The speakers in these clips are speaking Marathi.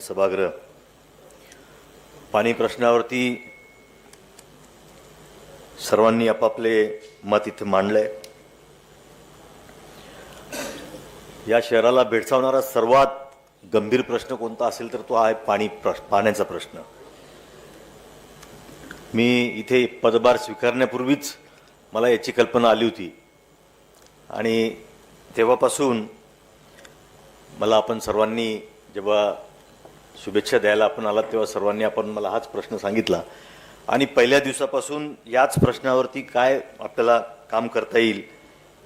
सभागृह पाणी प्रश्नावरती सर्वांनी आपापले मत इथे मांडलंय। या शहराला भेडसावणारा सर्वात गंभीर प्रश्न कोणता असेल तर तो आहे पाण्याचा प्रश्न। मी इथे पदभार स्वीकारण्यापूर्वीच मला याची कल्पना आली होती आणि तेव्हापासून मला आपण सर्वांनी जेव्हा शुभेच्छा द्यायला आपण आलात तेव्हा सर्वांनी आपण मला हाच प्रश्न सांगितला आणि पहिल्या दिवसापासून याच प्रश्नावरती काय आपल्याला काम करता येईल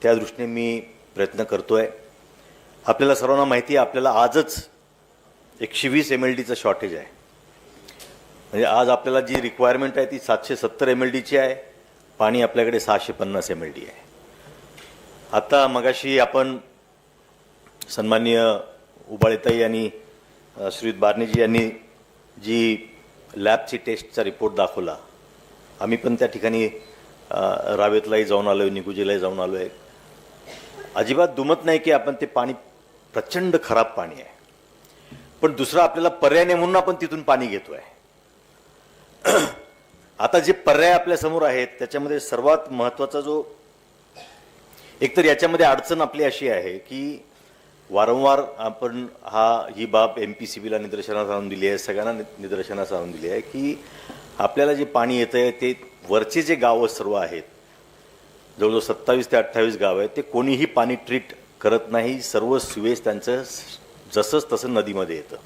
त्या दृष्टीने मी प्रयत्न करतोय। आपल्याला सर्वांना माहिती आहे आपल्याला आजच 120 MLDचं शॉर्टेज आहे। म्हणजे आज आपल्याला जी रिक्वायरमेंट आहे ती 770 MLDची आहे, पाणी आपल्याकडे 650 MLD आहे। आता मगाशी आपण सन्माननीय उबाळेताई आणि श्रीयुत बारणेजी यांनी जी लॅबची टेस्टचा रिपोर्ट दाखवला, आम्ही पण त्या ठिकाणी रावेतलाही जाऊन आलो आहे, निकुंजलाही जाऊन आलो आहे। अजिबात दुमत नाही की आपण ते पाणी प्रचंड खराब पाणी आहे, पण दुसरा आपल्याला पर्याय नाही म्हणून आपण तिथून पाणी घेतोय। आता जे पर्याय आपल्यासमोर आहेत त्याच्यामध्ये सर्वात महत्त्वाचा जो एकतर याच्यामध्ये अडचण आपली अशी आहे की वारंवार आपण ही बाब MPCBला निदर्शनास आणून दिली आहे, सगळ्यांना निदर्शनास आणून दिली आहे की आपल्याला जे पाणी येतं आहे ते वरचे जे गावं सर्व आहेत, जवळजवळ 27 ते 28 गाव आहेत, ते कोणीही पाणी ट्रीट करत नाही। सर्व सिवेज त्यांचं जसंच तसं नदीमध्ये येतं।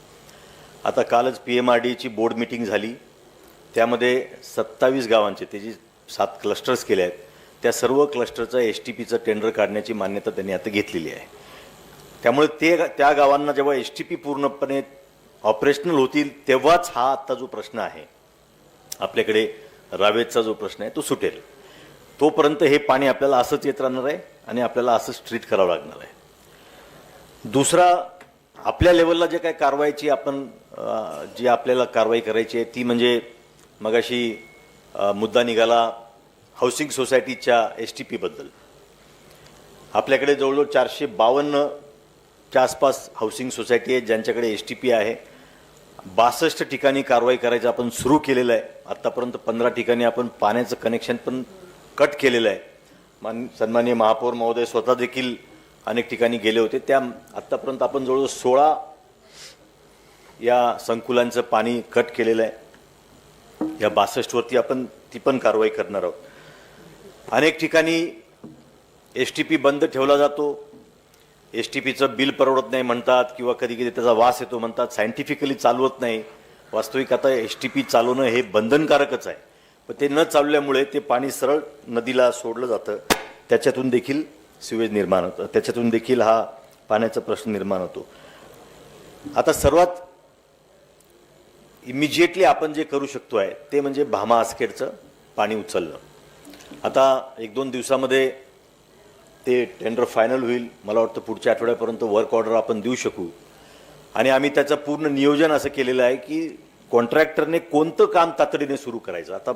आता कालच PMRDची बोर्ड मीटिंग झाली, त्यामध्ये 27 गावांचे ते जे 7 क्लस्टर्स केले आहेत त्या सर्व क्लस्टरचं STPचं टेंडर काढण्याची मान्यता त्यांनी आता घेतलेली आहे। त्यामुळे त्या गावांना जेव्हा STP पूर्णपणे ऑपरेशनल होतील तेव्हाच हा आत्ता जो प्रश्न आहे आपल्याकडे रावेतचा जो प्रश्न आहे तो सुटेल। तोपर्यंत हे पाणी आपल्याला असंच येत राहणार आहे आणि आपल्याला असंच ट्रीट करावं लागणार आहे। दुसरा, आपल्या लेवलला जे काय कारवाईची आपण जी आपल्याला कारवाई करायची आहे ती म्हणजे मगाशी मुद्दा निघाला हाऊसिंग सोसायटीच्या STP बद्दल। आपल्याकडे जवळजवळ 452 च्या आसपास हाऊसिंग सोसायटी आहे ज्यांच्याकडे STP आहे। 62 ठिकाणी कारवाई करायचं आपण सुरू केलेलं आहे। आत्तापर्यंत 15 ठिकाणी आपण पाण्याचं कनेक्शन पण कट केलेलं आहे। सन्माननीय महापौर महोदय स्वतः देखील अनेक ठिकाणी गेले होते। त्या आत्तापर्यंत आपण जवळजवळ 16 या संकुलांचं पाणी कट केलेलं आहे। या 62 वरती आपण ती पण कारवाई करणार आहोत। अनेक ठिकाणी STP बंद ठेवला जातो, STPचं बिल परवडत नाही म्हणतात किंवा कधी कधी त्याचा वास येतो म्हणतात, सायंटिफिकली चालवत नाही। वास्तविक आता STP चालवणं हे बंधनकारकच आहे, पण ते न चालवल्यामुळे ते पाणी सरळ नदीला सोडलं जातं, त्याच्यातून देखील सिवेज निर्माण होतं, त्याच्यातून देखील हा पाण्याचा प्रश्न निर्माण होतो। आता सर्वात इमिजिएटली आपण जे करू शकतो आहे ते म्हणजे भामा आसखेडचं पाणी उचलणं। आता 1-2 दिवसामध्ये ते टेंडर फायनल होईल। मला वाटतं पुढच्या आठवड्यापर्यंत वर्क ऑर्डर आपण देऊ शकू आणि आम्ही त्याचं पूर्ण नियोजन असं केलेलं आहे की कॉन्ट्रॅक्टरने कोणतं काम तातडीने सुरू करायचं। आता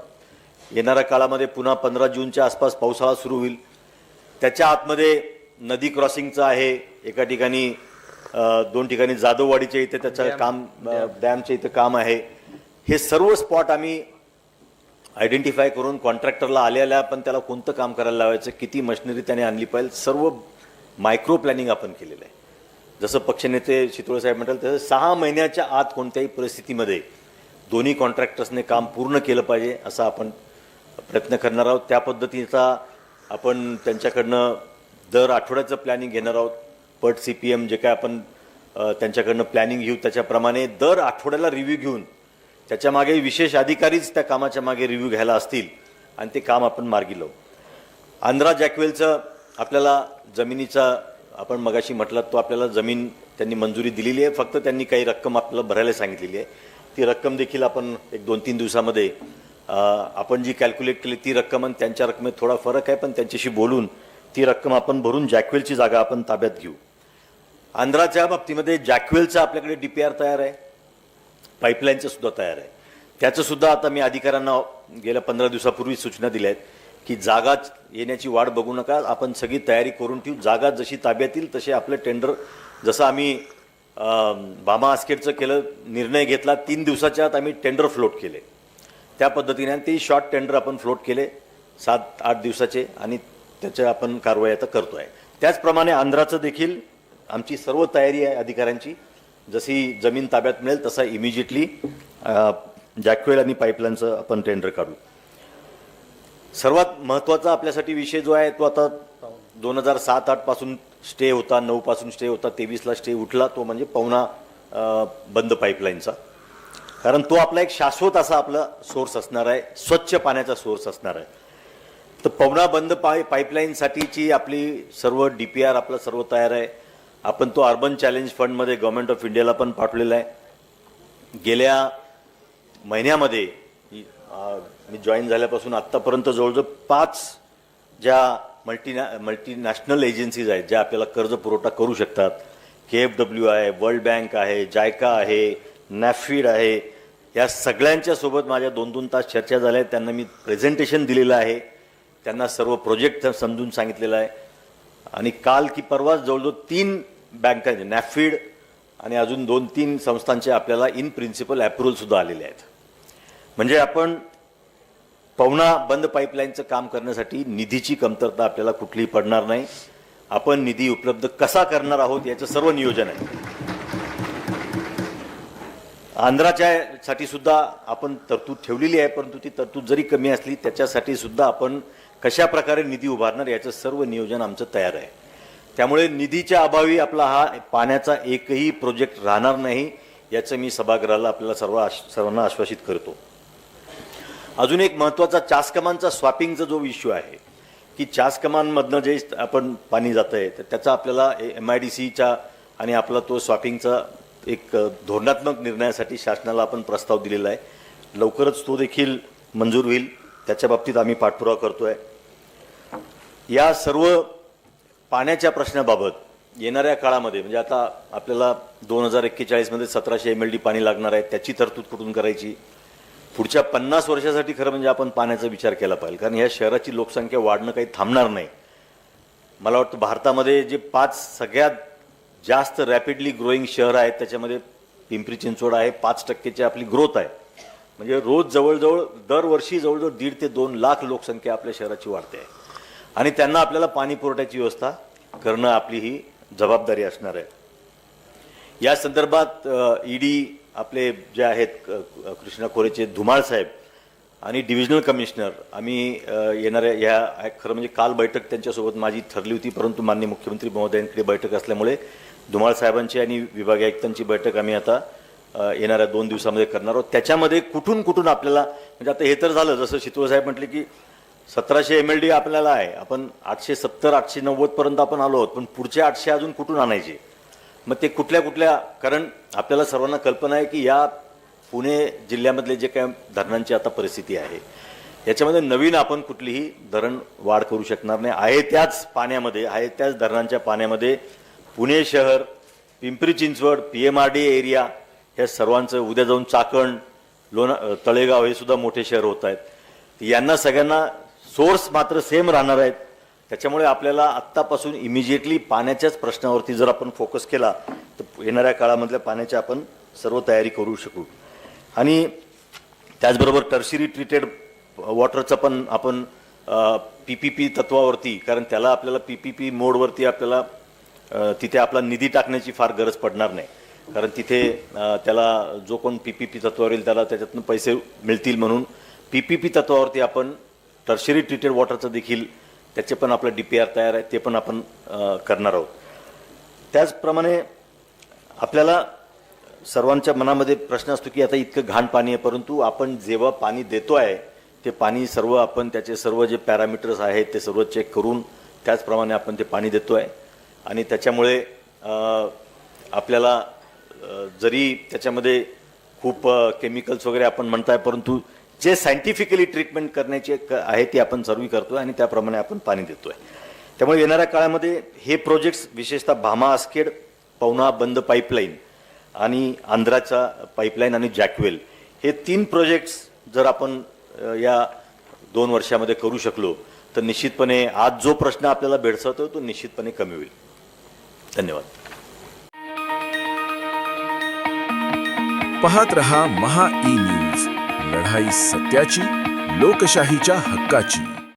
येणाऱ्या काळामध्ये पुन्हा 15 जूनच्या आसपास पावसाळा सुरू होईल, त्याच्या आतमध्ये नदी क्रॉसिंगचं आहे, एका ठिकाणी 2 ठिकाणी जाधववाडीच्या इथे त्याचं काम, डॅमच्या इथं काम आहे। हे सर्व स्पॉट आम्ही आयडेंटिफाय करून कॉन्ट्रॅक्टरला आल्या पण त्याला कोणतं काम करायला लावायचं, किती मशिनरी त्याने आणली पाहिजे, सर्व मायक्रो प्लॅनिंग आपण केलेलं आहे। जसं पक्षनेते शितोळे साहेब म्हणाल तसं 6 महिन्याच्या आत कोणत्याही परिस्थितीमध्ये दोन्ही कॉन्ट्रॅक्टर्सने काम पूर्ण केलं पाहिजे असा आपण प्रयत्न करणार आहोत। त्या पद्धतीचा आपण त्यांच्याकडनं दर आठवड्याचं प्लॅनिंग घेणार आहोत। पट CPM जे काय आपण त्यांच्याकडनं प्लॅनिंग घेऊ त्याच्याप्रमाणे दर आठवड्याला रिव्ह्यू घेऊन त्याच्या मागे विशेष अधिकारीच त्या कामाच्या मागे रिव्ह्यू घ्यायला असतील आणि ते काम आपण मार्गी लावू। आंध्रा जॅकवेलचं आपल्याला जमिनीचा आपण मगाशी म्हटलं तो आपल्याला जमीन त्यांनी मंजुरी दिलेली आहे, फक्त त्यांनी काही रक्कम आपल्याला भरायला सांगितलेली आहे। ती रक्कम देखील आपण 1-2-3 दिवसामध्ये आपण जी कॅल्क्युलेट केली ती रक्कम आणि त्यांच्या रकमेत थोडा फरक आहे, पण त्यांच्याशी बोलून ती रक्कम आपण भरून जॅकवेलची जागा आपण ताब्यात घेऊ। आंध्राच्या बाबतीमध्ये जॅकवेलचं आपल्याकडे DPR तयार आहे, पाईपलाईनचं सुद्धा तयार आहे। त्याचं सुद्धा आता मी अधिकाऱ्यांना गेल्या 15 दिवसापूर्वी सूचना दिल्या आहेत की जागा येण्याची वाट बघू नका, आपण सगळी तयारी करून ठेवू, जागा जशी ताब्यात येईल तसे आपलं टेंडर जसं आम्ही भामा आस्केटचं केलं, निर्णय घेतला, 3 दिवसाच्या आत आम्ही टेंडर फ्लोट केले त्या पद्धतीने, आणि ते शॉर्ट टेंडर आपण फ्लोट केले 7-8 दिवसाचे, आणि त्याच्या आपण कारवाई आता करतो आहे. त्याचप्रमाणे आंध्राचं देखील आमची सर्व तयारी आहे अधिकाऱ्यांची. जशी जमीन ताब्यात मिळेल तसा इमिजिएटली जॅक्वेल आणि पाईपलाईनचं आपण टेंडर काढू. सर्वात महत्त्वाचा आपल्यासाठी विषय जो आहे तो आता 2007-8 पासून स्टे होता, 9 पासून स्टे होता, 23ला स्टे उठला, तो म्हणजे पवना बंद पाईपलाईनचा. कारण तो आपला एक शाश्वत असा आपला सोर्स असणार आहे, स्वच्छ पाण्याचा सोर्स असणार आहे. तर पवना बंद पाईपलाईनसाठीची आपली सर्व DPR आपलं सर्व तयार आहे. आपण तो अर्बन चॅलेंज फंडमध्ये गव्हर्नमेंट ऑफ इंडियाला पण पाठवलेला आहे. गेल्या महिन्यामध्ये मी जॉईन झाल्यापासून आत्तापर्यंत जवळजवळ 5 ज्या मल्टीनॅशनल एजन्सीज आहेत ज्या आपल्याला कर्ज पुरवठा करू शकतात, KFW आहे, वर्ल्ड बँक आहे, जायका आहे, नॅफिड आहे, या सगळ्यांच्या सोबत माझ्या 2-2 तास चर्चा झाल्या. त्यांना मी प्रेझेंटेशन दिलेलं आहे, त्यांना सर्व प्रोजेक्ट समजून सांगितलेलं आहे. आणि काल की परवा जवळजवळ 3 बँकांचे, नॅफिड आणि अजून 2-3 संस्थांचे आपल्याला इन प्रिन्सिपल अप्रुव्हलसुद्धा आलेले आहेत. म्हणजे आपण पवना बंद पाईपलाईनचं काम करण्यासाठी निधीची कमतरता आपल्याला कुठलीही पडणार नाही. आपण निधी उपलब्ध कसा करणार आहोत याचं सर्व नियोजन आहे. आंध्राच्यासाठी सुद्धा आपण तरतूद ठेवलेली आहे, परंतु ती तरतूद जरी कमी असली त्याच्यासाठी सुद्धा आपण कशा प्रकारे निधी उभारणार याचं सर्व नियोजन आमचं तयार आहे. त्यामुळे निधीच्या अभावी आपला हा पाण्याचा एकही प्रोजेक्ट राहणार नाही याचं मी सभागृहाला आपल्याला सर्वांना आश्वासित करतो. अजून एक महत्त्वाचा चासकमानचा स्वॅपिंगचा जो इश्यू आहे की चासकमानमधनं जे आपण पाणी जातं आहे तर त्याचा आपल्याला MIDCच्या आणि आपला तो स्वॅपिंगचा एक धोरणात्मक निर्णयासाठी शासनाला आपण प्रस्ताव दिलेला आहे. लवकरच तो देखील मंजूर होईल, त्याच्या बाबतीत आम्ही पाठपुरावा करतो आहे. या सर्व पाण्याच्या प्रश्नाबाबत येणाऱ्या काळामध्ये म्हणजे आता आपल्याला 2041मध्ये 1700 MLD पाणी लागणार आहे, त्याची तरतूद कुठून करायची, पुढच्या 50 वर्षासाठी खरं म्हणजे आपण पाण्याचा विचार केला पाहिजे. कारण ह्या शहराची लोकसंख्या वाढणं काही थांबणार नाही. मला वाटतं भारतामध्ये जे 5 सगळ्यात जास्त रॅपिडली ग्रोईंग शहर आहेत त्याच्यामध्ये पिंपरी चिंचवड आहे. 5% आपली ग्रोथ आहे. म्हणजे रोज जवळजवळ दरवर्षी जवळजवळ 1.5 ते 2 लाख लोकसंख्या आपल्या शहराची वाढते आहे आणि त्यांना आपल्याला पाणी पुरवठ्याची व्यवस्था करणं आपली ही जबाबदारी असणार आहे. या संदर्भात ED आपले जे आहेत कृष्णा खोरेचे धुमाळ साहेब आणि डिव्हिजनल कमिशनर आम्ही येणाऱ्या ह्या खरं म्हणजे काल बैठक त्यांच्यासोबत माझी ठरली होती, परंतु माननीय मुख्यमंत्री महोदयांकडे बैठक असल्यामुळे धुमाळ साहेबांची आणि विभागीय आयुक्तांची बैठक आम्ही आता येणाऱ्या 2 दिवसामध्ये करणार आहोत. त्याच्यामध्ये कुठून आपल्याला म्हणजे आता हे तर झालं जसं शितोळे साहेब म्हटले की 1700 MLD आपल्याला आहे, आपण 870-890 पर्यंत आपण आलो आहोत, पण पुढचे 800 अजून कुठून आणायचे, मग ते कुठल्या कारण आपल्याला सर्वांना कल्पना आहे की या पुणे जिल्ह्यामधले जे काय धरणांची आता परिस्थिती आहे याच्यामध्ये नवीन आपण कुठलीही धरण वाढ करू शकणार नाही. आहे त्याच पाण्यामध्ये, आहे त्याच धरणांच्या पाण्यामध्ये पुणे शहर, पिंपरी चिंचवड, PMRD एरिया ह्या सर्वांचं उद्या जाऊन चाकण, तळेगाव हे सुद्धा मोठे शहर होत आहेत. यांना सगळ्यांना सोर्स मात्र सेम राहणार आहेत. त्याच्यामुळे आपल्याला आत्तापासून इमिजिएटली पाण्याच्याच प्रश्नावरती जर आपण फोकस केला तर येणाऱ्या काळामधल्या पाण्याची आपण सर्व तयारी करू शकू. आणि त्याचबरोबर टर्शियरी ट्रीटेड वॉटरचं पण आपण PPP तत्वावरती, कारण त्याला आपल्याला PPP मोडवरती आपल्याला तिथे आपला निधी टाकण्याची फार गरज पडणार नाही, कारण तिथे त्याला जो कोण PPP तत्वावर येईल त्याला त्याच्यातून पैसे मिळतील. म्हणून PPP तत्वावरती आपण टर्शियरी ट्रीटेड वॉटरचं देखील त्याचे पण आपलं DPR तयार आहे, ते पण आपण करणार आहोत. त्याचप्रमाणे आपल्याला सर्वांच्या मनामध्ये प्रश्न असतो की आता इतकं घाण पाणी आहे, परंतु आपण जेव्हा पाणी देतो आहे ते पाणी सर्व आपण त्याचे सर्व जे पॅरामीटर्स आहेत ते सर्व चेक करून त्याचप्रमाणे आपण ते पाणी देतो आहे. आणि त्याच्यामुळे आपल्याला जरी त्याच्यामध्ये खूप केमिकल्स वगैरे आपण म्हणताय, परंतु जे सायंटिफिकली ट्रीटमेंट करण्याचे आहे ते आपण सर्व करतो आहे आणि त्याप्रमाणे आपण पाणी देतो आहे. त्यामुळे येणाऱ्या काळामध्ये हे प्रोजेक्ट्स विशेषतः भामा आस्केड, पवना बंद पाईपलाईन आणि आंध्राचा पाईपलाईन आणि जॅकवेल हे 3 प्रोजेक्ट्स जर आपण या 2 वर्षामध्ये करू शकलो तर निश्चितपणे आज जो प्रश्न आपल्याला भेडसावतो तो निश्चितपणे कमी होईल. धन्यवाद. पाहत रहा महा ई न्यूज, लढाई सत्याची, लोकशाहीच्या हक्काची.